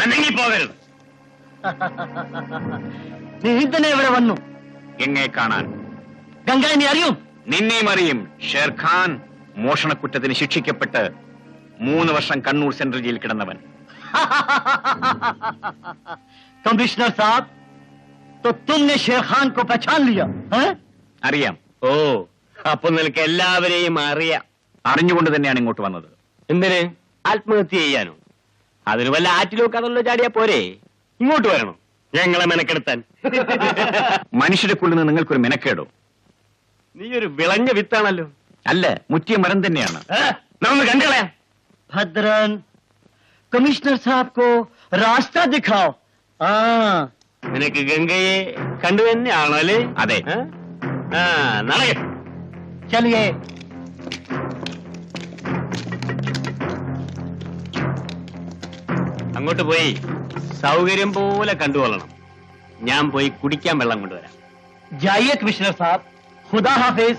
അനങ്ങിപ്പോകരുത്. നീ തന്നെ ഇവിടെ വന്നു എങ്ങനെ കാണാൻ? ഗംഗ നീ അറിയും? നിന്നെയും അറിയും. ഷേർഖാൻ മോഷണക്കുറ്റത്തിന് ശിക്ഷിക്കപ്പെട്ട് 3 വർഷം കണ്ണൂർ സെൻട്രൽ ജയിലിൽ കിടന്നവൻ. कमिश्नर साहब, तो तुमने शेर खान को पहचान लिया? അറിയാം. ഓ, അപ്പൊ നിനക്ക് എല്ലാവരെയും അറിയാം. അറിഞ്ഞുകൊണ്ട് തന്നെയാണ് ഇങ്ങോട്ട് വന്നത്. എന്തിന്? ആത്മഹത്യ ചെയ്യാനോ? അതിന് വല്ല ആറ്റിലൊക്കെ അതുള്ള ചാടിയാ പോരെ? ഇങ്ങോട്ട് വരണം ഞങ്ങളെ മെനക്കെടുത്താൻ. മനുഷ്യരെക്കുള്ളിൽ നിന്ന് നിങ്ങൾക്കൊരു മെനക്കേടോ? നീ ഒരു വിളഞ്ഞ വിത്താണല്ലോ. അല്ല, മുറ്റിയ മരം തന്നെയാണ്. നമുക്ക് കണ്ടുകളയാം. भद्रन, कमिश्नर साहब को रास्ता दिखाओ. നിനക്ക് ഗംഗയെ കണ്ടു തന്നെയാണോ അല്ലേ? അതെ. നാളെ चलिए. അങ്ങോട്ട് പോയി സൗകര്യം പോലെ കണ്ടുകൊള്ളണം. ഞാൻ പോയി കുടിക്കാൻ വെള്ളം കൊണ്ടുവരാം. जाइए कमिश्नर साहब, खुदा हाफिज.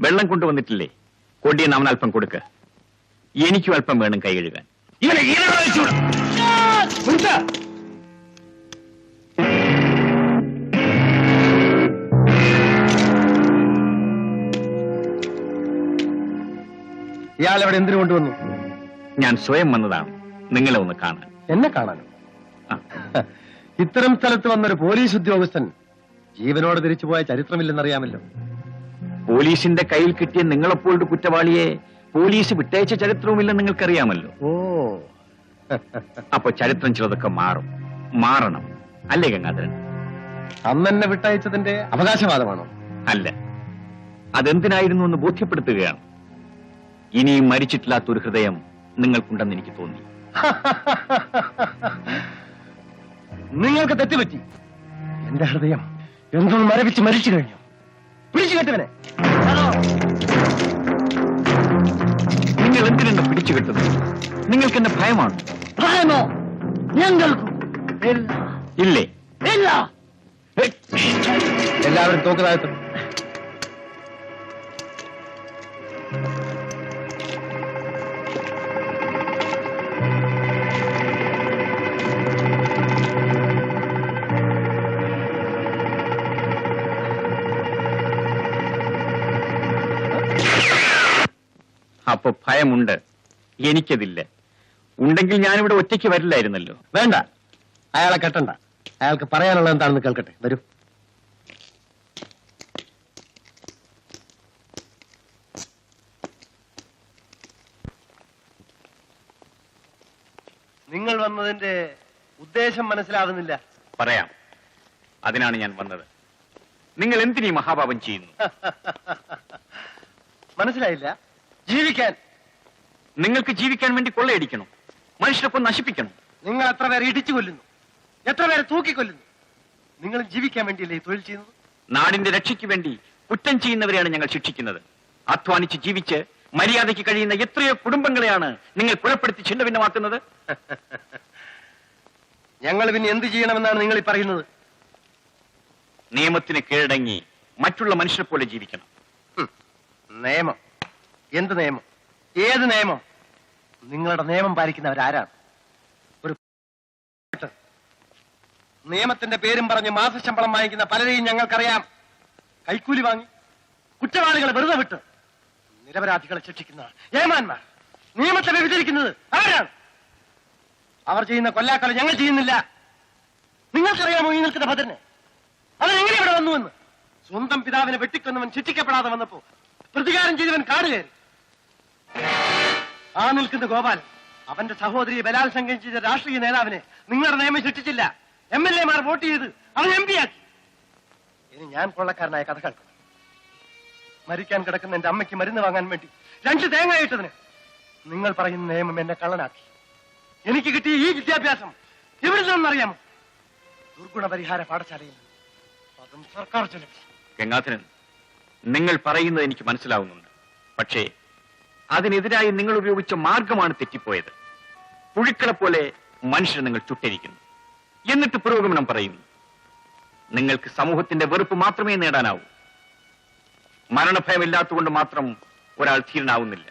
വെള്ളം കൊണ്ടുവന്നിട്ടില്ലേ? കൊടിയൻ അവൻ അല്പം കൊടുക്ക. എനിക്കും അല്പം വേണം കൈ കഴുകാൻ. ഇവനെ ഇയാൾ ഇവിടെ എന്തിനു കൊണ്ടുവന്നു? ഞാൻ സ്വയം വന്നതാണ് നിങ്ങളെ ഒന്ന് കാണാൻ. എന്നെ കാണാനോ? ഇത്തരം സ്ഥലത്ത് വന്നൊരു പോലീസ് ഉദ്യോഗസ്ഥൻ ജീവനോട് തിരിച്ചുപോയ ചരിത്രമില്ലെന്നറിയാമല്ലോ. പോലീസിന്റെ കയ്യിൽ കിട്ടിയ നിങ്ങളെപ്പോലൊരു കുറ്റവാളിയെ പോലീസ് വിട്ടയച്ച ചരിത്രവുമില്ലെന്ന് നിങ്ങൾക്കറിയാമല്ലോ. ഓ, അപ്പൊ ചരിത്രം ചിലതൊക്കെ മാറണം അല്ലേ ഗംഗാധരൻ? അന്നെന്നെ വിട്ടയച്ചതിന്റെ അവകാശവാദമാണോ? അല്ല, അതെന്തിനായിരുന്നു എന്ന് ബോധ്യപ്പെടുത്തുകയാണ്. ഇനിയും മരിച്ചിട്ടില്ലാത്തൊരു ഹൃദയം നിങ്ങൾക്കുണ്ടെന്ന് എനിക്ക് തോന്നി. നിങ്ങൾക്ക് തെറ്റുപറ്റി. എന്റെ ഹൃദയം എന്തോ മരവിച്ച് മരിച്ചു കഴിഞ്ഞു. പിടിച്ചു കെട്ടുവനെ. നിങ്ങൾ എന്തിനെന്നെ പിടിച്ചു കെട്ടുന്നത്? നിങ്ങൾക്ക് എന്നെ ഭയമാണ്. ഭയമോ? ഞങ്ങൾക്കും ഇല്ലേ? ഇല്ല. എല്ലാവരും തോക്കതായത്തും. അപ്പൊ ഭയമുണ്ട്, എനിക്കതില്ല. ഉണ്ടെങ്കിൽ ഞാനിവിടെ ഒറ്റയ്ക്ക് വരില്ലായിരുന്നല്ലോ. വേണ്ട, അയാളെ കെട്ടണ്ട. അയാൾക്ക് പറയാനുള്ളത് എന്താണെന്ന് കേൾക്കട്ടെ. വരൂ. നിങ്ങൾ വന്നതിന്റെ ഉദ്ദേശം മനസ്സിലാവുന്നില്ല. പറയാം, അതിനാണ് ഞാൻ വന്നത്. നിങ്ങൾ എന്തിനീ മഹാപാപം ചെയ്യുന്നു? മനസ്സിലായില്ല. ജീവിക്കാൻ. നിങ്ങൾക്ക് ജീവിക്കാൻ വേണ്ടി കൊള്ളയടിക്കണം, മനുഷ്യരൊക്കെ നശിപ്പിക്കണം. നിങ്ങൾ എത്ര പേരെ ഇടിച്ചു കൊല്ലുന്നു, എത്ര പേരെ തൂക്കിക്കൊല്ലുന്നു. നിങ്ങൾ ജീവിക്കാൻ വേണ്ടിയല്ലേ ഈ തൊഴിൽ ചെയ്യുന്നത്? നാടിന്റെ രക്ഷയ്ക്ക് വേണ്ടി കുറ്റം ചെയ്യുന്നവരെയാണ് ഞങ്ങൾ ശിക്ഷിക്കുന്നത്. അധ്വാനിച്ച് ജീവിച്ച് മര്യാദയ്ക്ക് കഴിയുന്ന എത്രയോ കുടുംബങ്ങളെയാണ് നിങ്ങൾ കൊലപ്പെടുത്തി ഛിന്നഭിന്നമാക്കുന്നത്. ഞങ്ങൾ പിന്നെ എന്ത് ചെയ്യണമെന്നാണ് നിങ്ങൾ ഈ പറയുന്നത്? നിയമത്തിന് കീഴടങ്ങി മറ്റുള്ള മനുഷ്യരെ പോലെ ജീവിക്കണം. നിയമം? എന്ത് നിയമം? ഏത് നിയമം? നിങ്ങളുടെ നിയമം പാലിക്കുന്നവരാരാണ്? ഒരു നിയമത്തിന്റെ പേരും പറഞ്ഞ് മാസശമ്പളം വാങ്ങിക്കുന്ന പലരെയും ഞങ്ങൾക്കറിയാം. കൈക്കൂലി വാങ്ങി കുറ്റവാളികളെ വെറുതെ വിട്ട് നിരപരാധികളെ ശിക്ഷിക്കുന്ന ഏമാന്മാർ, നിയമത്തെ വ്യഭിചരിക്കുന്നത് ആരാണ്? അവർ ചെയ്യുന്ന കൊല്ലാക്കൊല ഞങ്ങൾ ചെയ്യുന്നില്ല. നിങ്ങൾക്കറിയാമോ ഈ നിൽക്കുന്ന ഭദ്രനെ? അവനെങ്ങനെ ഇവിടെ വന്നുവെന്ന്? സ്വന്തം പിതാവിനെ വെട്ടിക്കൊന്നവൻ ശിക്ഷിക്കപ്പെടാതെ വന്നപ്പോ പ്രതികാരം ചെയ്തവൻ കാട് കയറി. ആ നിൽക്കുന്ന ഗോപാലൻ, അവന്റെ സഹോദരിയെ ബലാത്സംഗം ചെയ്ത രാഷ്ട്രീയ നേതാവിനെ നിങ്ങളുടെ നിയമം ശിക്ഷിച്ചില്ല. MLA മാർ വോട്ട് ചെയ്ത് അവൻ MP ആക്കി. ഇനി ഞാൻ കൊള്ളക്കാരനായ കഥ കേൾക്കണം. മരിക്കാൻ കിടക്കുന്ന എന്റെ അമ്മയ്ക്ക് മരുന്ന് വാങ്ങാൻ വേണ്ടി 2 തേങ്ങ ഇട്ടതിന് നിങ്ങൾ പറയുന്ന നിയമം എന്നെ കള്ളനാക്കി. എനിക്ക് കിട്ടിയ ഈ വിദ്യാഭ്യാസം എവിടെ നിന്നറിയാമോ? ദുർഗുണപരിഹാര പാഠശാലയിൽ, അതും സർക്കാർ ചെലവിൽ. ഗംഗാധരൻ, നിങ്ങൾ പറയുന്നത് എനിക്ക് മനസ്സിലാവുന്നുണ്ട്. പക്ഷേ അതിനെതിരായി നിങ്ങൾ ഉപയോഗിച്ച മാർഗമാണ് തെറ്റിപ്പോയത്. പുഴുക്കളെ പോലെ മനുഷ്യരെ നിങ്ങൾ ചുട്ടരിക്കുന്നു, എന്നിട്ട് പുരോഗമനം പറയുന്നു. നിങ്ങൾക്ക് സമൂഹത്തിന്റെ വെറുപ്പ് മാത്രമേ നേടാനാവൂ. മരണഭയമില്ലാത്തതുകൊണ്ട് മാത്രം ഒരാൾ ധീരനാവുന്നില്ല.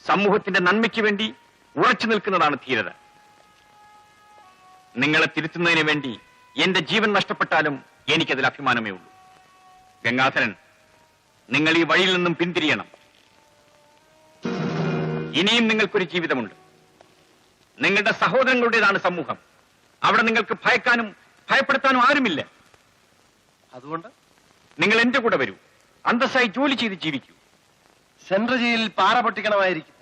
സമൂഹത്തിന്റെ നന്മയ്ക്ക് വേണ്ടി ഉറച്ചു നിൽക്കുന്നതാണ് ധീരത. നിങ്ങളെ തിരുത്തുന്നതിന് വേണ്ടി എന്റെ ജീവൻ നഷ്ടപ്പെട്ടാലും എനിക്കതിൽ അഭിമാനമേ ഉള്ളൂ. ഗംഗാധരൻ, നിങ്ങൾ ഈ വഴിയിൽ നിന്നും പിന്തിരിയണം. ഇനിയും നിങ്ങൾക്കൊരു ജീവിതമുണ്ട്. നിങ്ങളുടെ സഹോദരങ്ങളുടേതാണ് സമൂഹം. അവിടെ നിങ്ങൾക്ക് ഭയക്കാനും ഭയപ്പെടുത്താനും ആരുമില്ല. അതുകൊണ്ട് നിങ്ങൾ എന്റെ കൂടെ വരൂ, അന്തസ്സായി ജോലി ചെയ്ത് ജീവിക്കൂ. സെൻട്രൽ ജയിലിൽ പാറ പൊട്ടിക്കണമായിരിക്കും.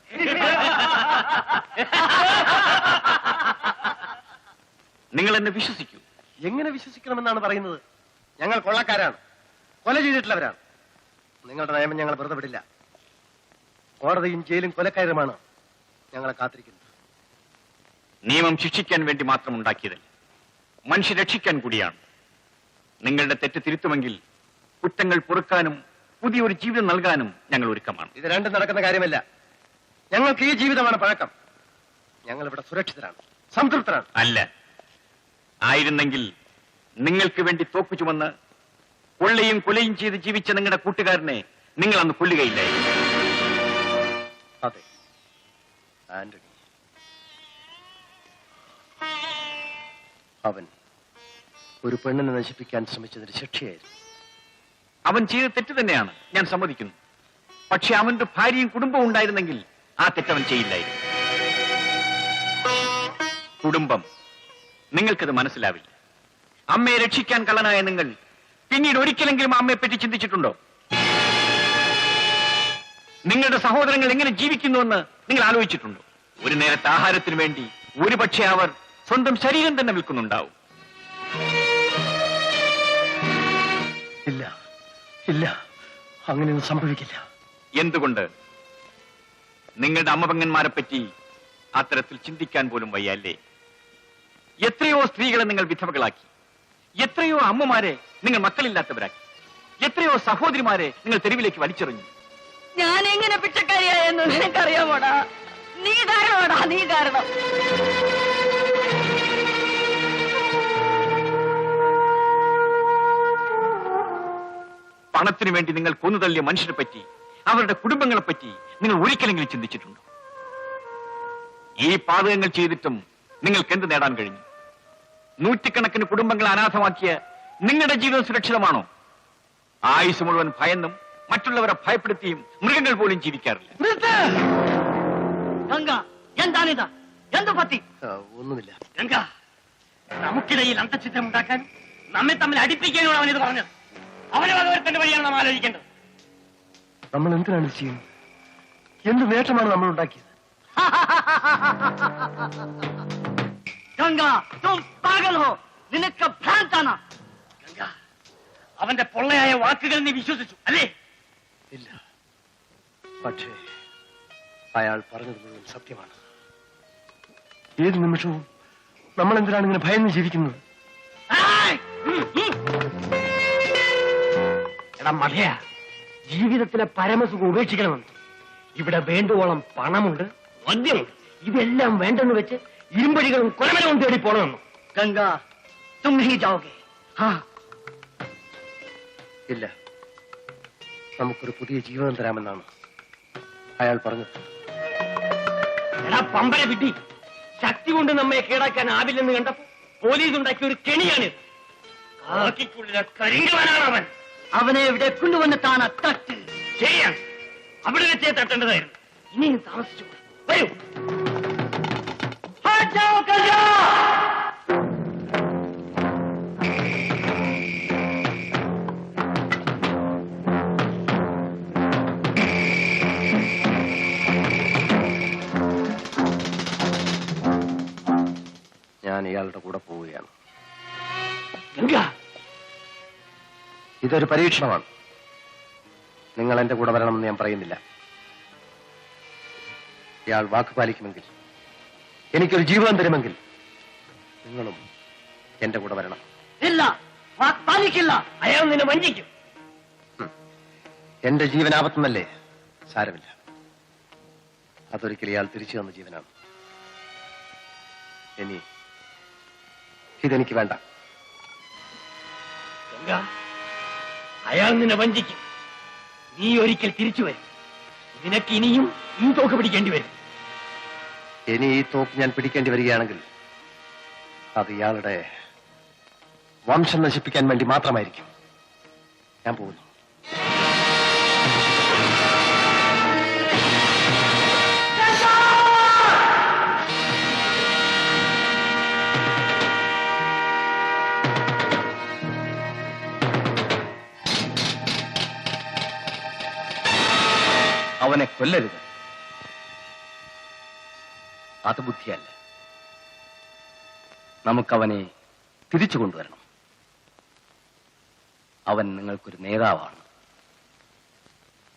നിങ്ങൾ എന്നെ വിശ്വസിക്കൂ. എങ്ങനെ വിശ്വസിക്കണമെന്നാണ് പറയുന്നത്? ഞങ്ങൾ കൊള്ളക്കാരാണ്, കൊല ചെയ്തിട്ടുള്ളവരാണ്. നിങ്ങളുടെ നിയമം ഞങ്ങൾ വെറുതെ വിടില്ല. കോടതിയും ജയിലും കൊലക്കാരുമാണ് ഞങ്ങളെ കാത്തിരിക്കുന്നത്. നിയമം ശിക്ഷിക്കാൻ വേണ്ടി മാത്രം ഉണ്ടാക്കിയതല്ല, മനുഷ്യ രക്ഷിക്കാൻ കൂടിയാണ്. നിങ്ങളുടെ തെറ്റ് തിരുത്തുമെങ്കിൽ കുറ്റങ്ങൾ പൊറുക്കാനും പുതിയൊരു ജീവിതം നൽകാനും ഞങ്ങൾ ഒരുക്കമാണ്. ഇത് രണ്ടും നടക്കുന്ന കാര്യമല്ല. ഞങ്ങൾക്ക് ഈ ജീവിതമാണ് പഴക്കം. ഞങ്ങൾ ഇവിടെ സുരക്ഷിതരാണ്, സംതൃപ്തരാണ്. അല്ല, ആയിരുന്നെങ്കിൽ നിങ്ങൾക്ക് വേണ്ടി തോക്കു ചുമന്ന് കൊള്ളയും കൊലയും ചെയ്ത് ജീവിച്ച നിങ്ങളുടെ കൂട്ടുകാരനെ നിങ്ങൾ അന്ന് കൊല്ലുകയില്ലായിരുന്നു. അതെ, ആന്റണി. അവൻ ഒരു പെണ്ണിനെ നശിപ്പിക്കാൻ ശ്രമിച്ചതിന് ശിക്ഷയായിരുന്നു. അവൻ ചെയ്ത തെറ്റ് തന്നെയാണ്, ഞാൻ സമ്മതിക്കുന്നു. പക്ഷെ അവന്റെ ഭാര്യയും കുടുംബവും ഉണ്ടായിരുന്നെങ്കിൽ ആ തെറ്റവൻ ചെയ്യില്ലായിരുന്നു. കുടുംബം, നിങ്ങൾക്കത് മനസ്സിലാവില്ല. അമ്മയെ രക്ഷിക്കാൻ കള്ളനായ നിങ്ങൾ പിന്നീട് ഒരിക്കലെങ്കിലും അമ്മയെ പറ്റി ചിന്തിച്ചിട്ടുണ്ടോ? നിങ്ങളുടെ സഹോദരങ്ങൾ എങ്ങനെ ജീവിക്കുന്നുവെന്ന് നിങ്ങൾ ആലോചിച്ചിട്ടുണ്ടോ? ഒരു നേരത്തെ ആഹാരത്തിന് വേണ്ടി ഒരുപക്ഷെ അവർ സ്വന്തം ശരീരം തന്നെ വിൽക്കുന്നുണ്ടാവും. ഇല്ല ഇല്ല, അങ്ങനെയൊന്നും സംഭവിക്കില്ല. എന്തുകൊണ്ട്? നിങ്ങളുടെ അമ്മപെങ്ങന്മാരെ പറ്റി അത്തരത്തിൽ ചിന്തിക്കാൻ പോലും വയ്യ അല്ലേ? എത്രയോ സ്ത്രീകളെ നിങ്ങൾ വിധവകളാക്കി, എത്രയോ അമ്മമാരെ നിങ്ങൾ മക്കളില്ലാത്തവരാക്കി, എത്രയോ സഹോദരിമാരെ നിങ്ങൾ തെരുവിലേക്ക് വലിച്ചെറിഞ്ഞു. ഞാൻ എങ്ങനെ പിച്ചക്കാരിയായെന്ന് നിനക്കറിയാമോടാ? നീ കാരണമാടാ, നീ കാരണം. പണത്തിനു വേണ്ടി നിങ്ങൾ കൊന്നുതള്ളിയ മനുഷ്യരെ പറ്റി, അവരുടെ കുടുംബങ്ങളെ പറ്റി നിങ്ങൾ ഒരിക്കലെങ്കിലും ചിന്തിച്ചിട്ടുണ്ടോ? ഈ പാതകങ്ങൾ ചെയ്തിട്ടും നിങ്ങൾക്ക് എന്ത് നേടാൻ കഴിഞ്ഞു? നൂറ്റിക്കണക്കിന് കുടുംബങ്ങളെ അനാഥമാക്കിയ നിങ്ങളുടെ ജീവിതം സുരക്ഷിതമാണോ? ആയുസ് മുഴുവൻ ഭയന്നും മറ്റുള്ളവരെ ഭയപ്പെടുത്തിയും മൃഗങ്ങൾ പോലും ജീവിക്കാറില്ല. ഗംഗ എന്താണിത്? എന്ത് പറ്റി? ഒന്നുമില്ല. ഗംഗ, നമുക്കിടയിൽ അന്തചിത്രം ഉണ്ടാക്കാൻ, നമ്മെ തമ്മിൽ അടിപ്പിക്കാനാണ് അവൻ ഇത് പറഞ്ഞത്. അവനെ വകവരുത്തേണ്ട വഴിയാണ് നാം ആലോചിക്കേണ്ടത്. നമ്മൾ എന്തിനാണ് ഇത് ചെയ്യുന്നത്? എന്ത് നേട്ടമാണ് നമ്മൾ ഉണ്ടാക്കിയത്? ഗംഗ, തും പാഗൽ ഹോ, നിനക്ക് ഭ്രാന്താണ്. ഗംഗ, അവന്റെ പൊള്ളയായ വാക്കുകൾ നീ വിശ്വസിച്ചു അല്ലേ? ഇല്ല, പക്ഷേ അയാൾ പറഞ്ഞത് മുഴുവൻ സത്യമാണ്. ഏത് നിമിഷവും നമ്മൾ എന്തിനാണ് ഇങ്ങനെ ഭയന്ന് ജീവിക്കുന്നത്? എടാ മഴയ, ജീവിതത്തിലെ പരമസുഖം ഉപേക്ഷിക്കണമെന്ന്. ഇവിടെ വേണ്ടുവോളം പണമുണ്ട്, മദ്യമുണ്ട്. ഇതെല്ലാം വേണ്ടെന്ന് വെച്ച് ഇരുമ്പഴികളും കൊലമരവും തേടി പോണമെന്നു. ഗംഗ, തും നഹീ ജാओगे? ഇല്ല, നമുക്കൊരു പുതിയ ജീവിതം തരാമെന്നാണ് അയാൾ പറഞ്ഞത്. എടാ പമ്പര വിഡ്ഢി, ശക്തി കൊണ്ട് നമ്മെ കീഴടക്കാനാവില്ലെന്ന് കണ്ടപ്പോ പോലീസ് ഉണ്ടാക്കിയ ഒരു കെണിയാണിത്. കാക്കിക്കുള്ളിലെ കരിങ്കവനാണ് അവൻ. അവനെ ഇവിടെ കൊണ്ടുവന്ന് താണ തട്ട്. ശരിയാണ്, അവിടെ വെച്ചേ തട്ടേണ്ടതായിരുന്നു. ഇനിയും താമസിച്ചു വരൂ. ഞാൻ ഇയാളുടെ കൂടെ പോവുകയാണ്. ഗംഗ, ഇതൊരു പരീക്ഷണമാണ്. നിങ്ങൾ എന്റെ കൂടെ വരണമെന്ന് ഞാൻ പറയുന്നില്ല. ഇയാൾ വാക്ക് പാലിക്കുമെങ്കിൽ, എനിക്കൊരു ജീവിതം തരുമെങ്കിൽ, നിങ്ങളും എന്റെ കൂടെ വരണം. ഇല്ല, പാലിക്കില്ല. അയാൾ നിന്നെ വഞ്ചിക്കും. എന്റെ ജീവനാപത്തുന്നല്ലേ? സാരമില്ല, അതൊരിക്കൽ ഇയാൾ തിരിച്ചു തന്ന ജീവനാണ്. ഇനി ഇതെനിക്ക് വേണ്ട. ഗംഗ, അയാൾ നിന്നെ വഞ്ചിക്കും. നീ ഒരിക്കൽ തിരിച്ചു വരും. നിനക്ക് ഇനിയും ഈ തോക്ക് പിടിക്കേണ്ടി വരും. ഇനി ഈ തോക്ക് ഞാൻ പിടിക്കേണ്ടി വരികയാണെങ്കിൽ അത് ഇയാളുടെ വംശം നശിപ്പിക്കാൻ വേണ്ടി മാത്രമായിരിക്കും. ഞാൻ പോകുന്നു. അവനെ കൊല്ലരുത്. അത് ബുദ്ധിയല്ല. നമുക്കവനെ തിരിച്ചു കൊണ്ടുവരണം. അവൻ നിങ്ങൾക്കൊരു നേതാവാണ്.